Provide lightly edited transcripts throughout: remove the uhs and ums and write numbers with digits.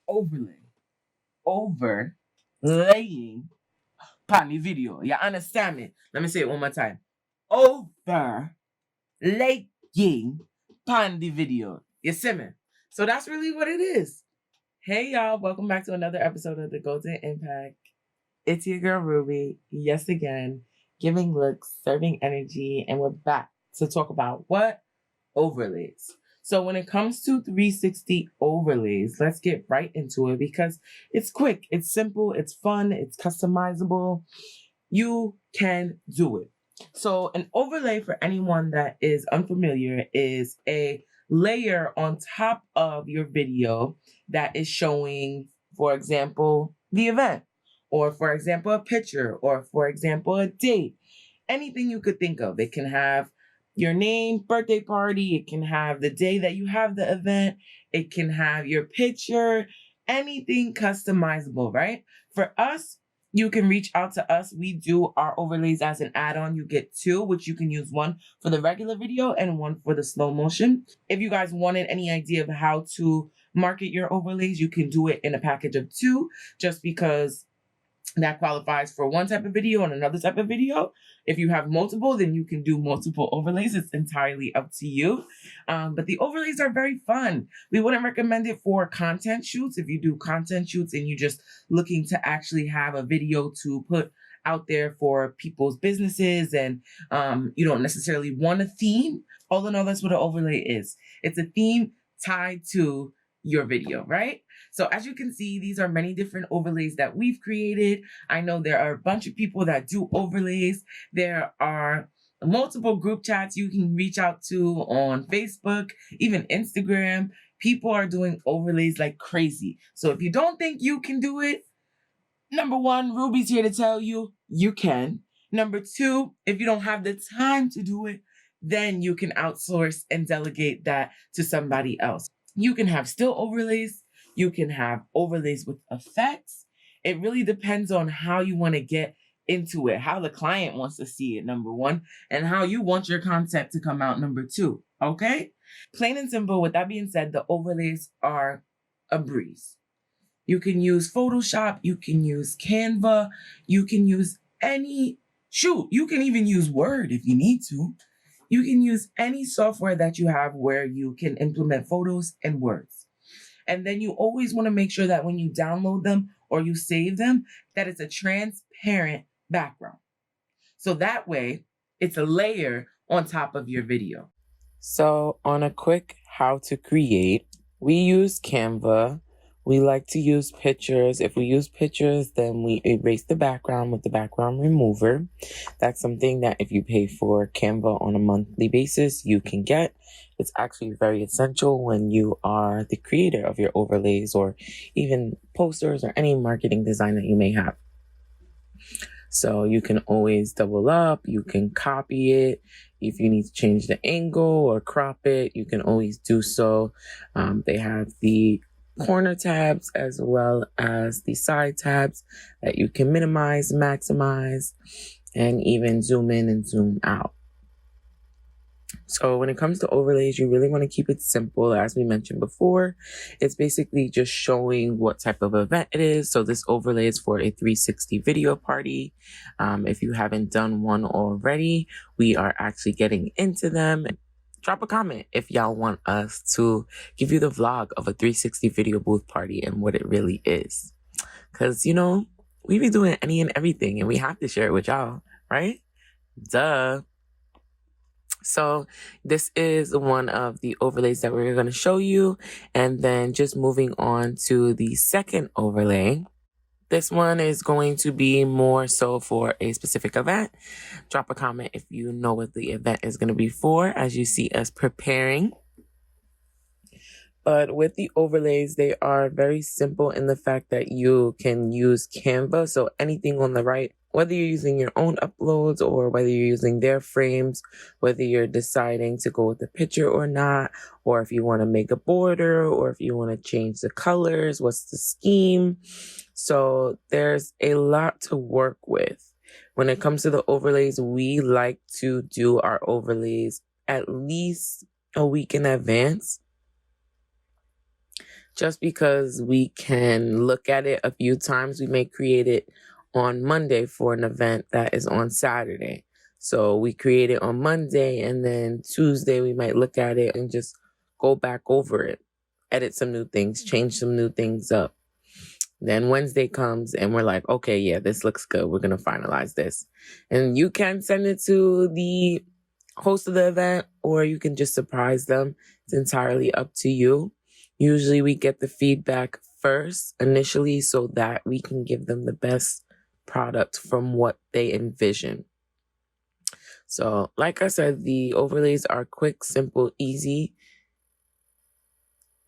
overlay. Overlaying upon the video. You understand me? Let me say it one more time. Overlaying upon the video. You see me? So that's really what it is. Hey y'all, welcome back to another episode of the Golden Impact. It's your girl Ruby, yes again, giving looks, serving energy, and we're back to talk about what? Overlays. So when it comes to 360 overlays, let's get right into it because it's quick, it's simple, it's fun, it's customizable. You can do it. So an overlay, for anyone that is unfamiliar, is a layer on top of your video that is showing, for example, the event, or for example, a picture, or for example, a date. Anything you could think of. It can have your name, birthday party, it can have the day that you have the event, it can have your picture, anything customizable, right? For us, you can reach out to us. We do our overlays as an add-on. You get two, which you can use one for the regular video and one for the slow motion. If you guys wanted any idea of how to market your overlays, you can do it in a package of two, just because that qualifies for one type of video and another type of video. If you have multiple, then you can do multiple overlays. It's entirely up to you. But the overlays are very fun. We wouldn't recommend it for content shoots. If you do content shoots and you're just looking to actually have a video to put out there for people's businesses and you don't necessarily want a theme, all in all, that's what an overlay is. It's a theme tied to your video, right? So as you can see, these are many different overlays that we've created. I know there are a bunch of people that do overlays. There are multiple group chats you can reach out to on Facebook, even Instagram. People are doing overlays like crazy. So if you don't think you can do it, number one, Ruby's here to tell you you can. Number two, if you don't have the time to do it, then you can outsource and delegate that to somebody else. You can have still overlays. You can have overlays with effects. It really depends on how you want to get into it, how the client wants to see it, number one, and how you want your content to come out, number two. Okay? Plain and simple, with that being said, the overlays are a breeze. You can use Photoshop, you can use Canva, you can use you can even use Word if you need to. You can use any software that you have where you can implement photos and words. And then you always want to make sure that when you download them or you save them, that it's a transparent background. So that way, it's a layer on top of your video. So on a quick how to create, we use Canva. We like to use pictures. If we use pictures, then we erase the background with the background remover. That's something that if you pay for Canva on a monthly basis, you can get. It's actually very essential when you are the creator of your overlays or even posters or any marketing design that you may have. So you can always double up, you can copy it. If you need to change the angle or crop it, you can always do so. They have the corner tabs as well as the side tabs that you can minimize, maximize, and even zoom in and zoom out. So when it comes to overlays, you really want to keep it simple. As we mentioned before, it's basically just showing what type of event it is. So this overlay is for a 360 video party. If you haven't done one already, we are actually getting into them. Drop a comment if y'all want us to give you the vlog of a 360 video booth party and what it really is. Because, we be doing any and everything and we have to share it with y'all, right? Duh. So this is one of the overlays that we're going to show you. And then just moving on to the second overlay. This one is going to be more so for a specific event. Drop a comment if you know what the event is going to be for as you see us preparing. But with the overlays, they are very simple in the fact that you can use Canva. So anything on the right, whether you're using your own uploads or whether you're using their frames, whether you're deciding to go with the picture or not, or if you want to make a border, or if you want to change the colors, what's the scheme. So there's a lot to work with. When it comes to the overlays, we like to do our overlays at least a week in advance, just because we can look at it a few times, we may create it on Monday for an event that is on Saturday. So we create it on Monday, and then Tuesday we might look at it and just go back over it, edit some new things, change some new things up. Then Wednesday comes and we're like, okay, yeah, this looks good. We're going to finalize this. And you can send it to the host of the event, or you can just surprise them. It's entirely up to you. Usually we get the feedback first initially so that we can give them the best product from what they envision. So like I said, the overlays are quick, simple, easy.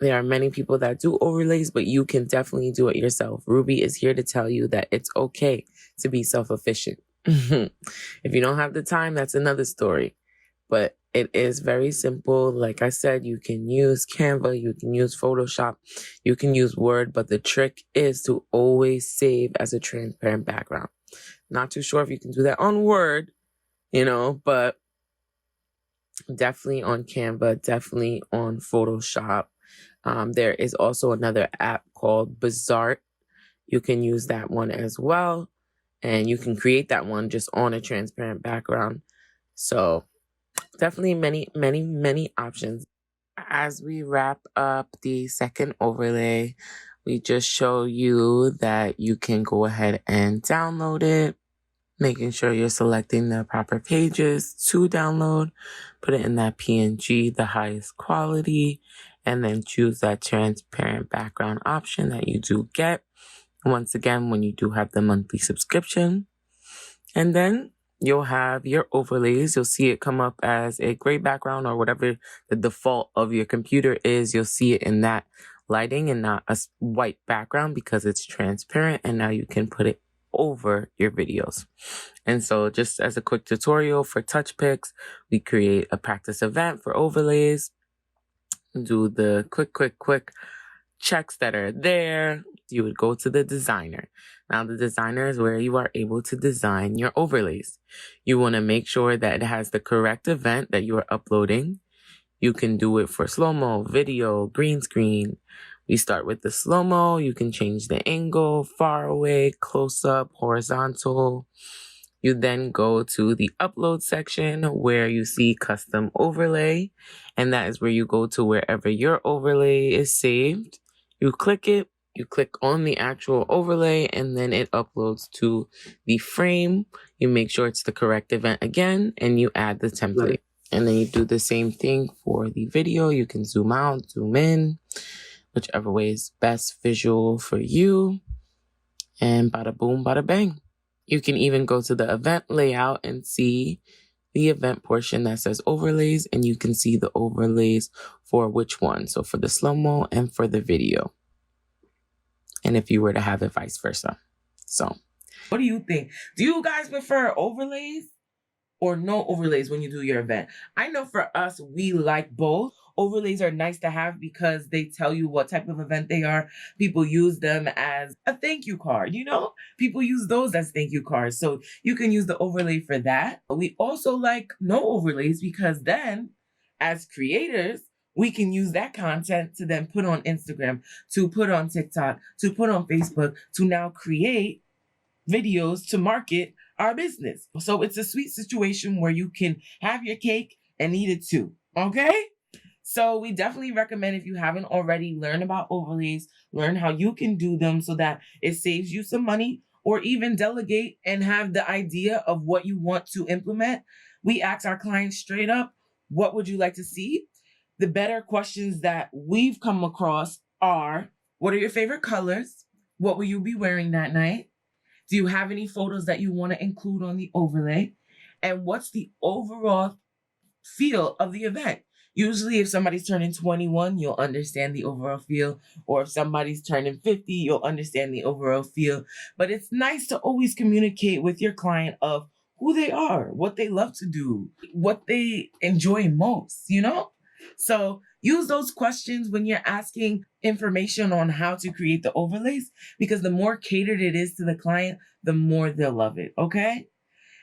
There are many people that do overlays, but you can definitely do it yourself. Ruby is here to tell you that it's okay to be self-efficient. If you don't have the time, that's another story. But it is very simple. Like I said, you can use Canva, you can use Photoshop, you can use Word, but the trick is to always save as a transparent background. Not too sure if you can do that on Word, but definitely on Canva, definitely on Photoshop. There is also another app called Bazaart. You can use that one as well. And you can create that one just on a transparent background. So definitely many options. As we wrap up the second overlay, we just show you that you can go ahead and download it, making sure you're selecting the proper pages to download, put it in that PNG, the highest quality, and then choose that transparent background option that you do get. Once again, when you do have the monthly subscription. And then you'll have your overlays. You'll see it come up as a gray background or whatever the default of your computer is. You'll see it in that lighting and not a white background because it's transparent. And now you can put it over your videos. And so just as a quick tutorial for touch picks, we create a practice event for overlays, do the quick checks that are there. You would go to the designer. Now the designer is where you are able to design your overlays. You want to make sure that it has the correct event that you are uploading. You can do it for slow-mo, video, green screen. We start with the slow-mo. You can change the angle, far away, close up, horizontal. You then go to the upload section where you see custom overlay. And that is where you go to wherever your overlay is saved. You click it, you click on the actual overlay, and then it uploads to the frame. You make sure it's the correct event again, and you add the template. And then you do the same thing for the video. You can zoom out, zoom in, whichever way is best visual for you. And bada boom, bada bang. You can even go to the event layout and see the event portion that says overlays, and you can see the overlays for which one. So for the slow-mo and for the video. And if you were to have it vice versa. So what do you think? Do you guys prefer overlays or no overlays when you do your event? I know for us, we like both. Overlays are nice to have because they tell you what type of event they are. People use them as a thank you card, People use those as thank you cards. So you can use the overlay for that. We also like no overlays because then, as creators, we can use that content to then put on Instagram, to put on TikTok, to put on Facebook, to now create videos to market our business. So it's a sweet situation where you can have your cake and eat it too. Okay? So we definitely recommend, if you haven't already, learn about overlays, learn how you can do them so that it saves you some money, or even delegate and have the idea of what you want to implement. We ask our clients straight up, what would you like to see? The better questions that we've come across are, what are your favorite colors? What will you be wearing that night? Do you have any photos that you want to include on the overlay? And what's the overall feel of the event? Usually if somebody's turning 21, you'll understand the overall feel. Or if somebody's turning 50, you'll understand the overall feel. But it's nice to always communicate with your client of who they are, what they love to do, what they enjoy most, So use those questions when you're asking information on how to create the overlays, because the more catered it is to the client, the more they'll love it, okay?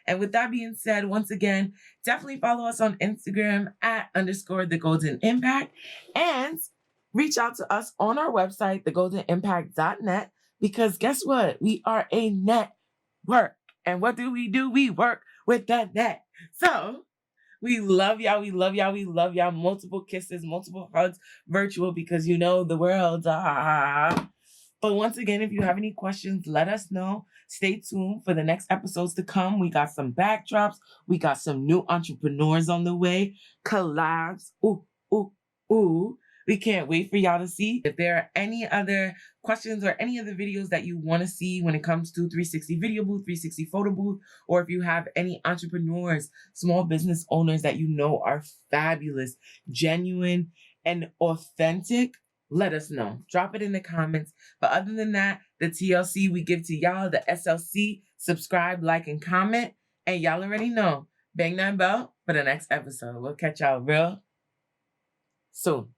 And with that being said, once again, definitely follow us on Instagram @_the Golden Impact. And reach out to us on our website, thegoldenimpact.net, because guess what? We are a network. And what do? We work with the net. So we love y'all. We love y'all. We love y'all. Multiple kisses, multiple hugs, virtual, because you know the world. But once again, if you have any questions, let us know. Stay tuned for the next episodes to come. We got some backdrops. We got some new entrepreneurs on the way. Collabs. Ooh, ooh, ooh. We can't wait for y'all to see. If there are any other questions or any other videos that you want to see when it comes to 360 video booth, 360 photo booth, or if you have any entrepreneurs, small business owners that you know are fabulous, genuine, and authentic, let us know. Drop it in the comments. But other than that, the TLC we give to y'all, the SLC, subscribe, like, and comment. And y'all already know, bang that bell for the next episode. We'll catch y'all real soon.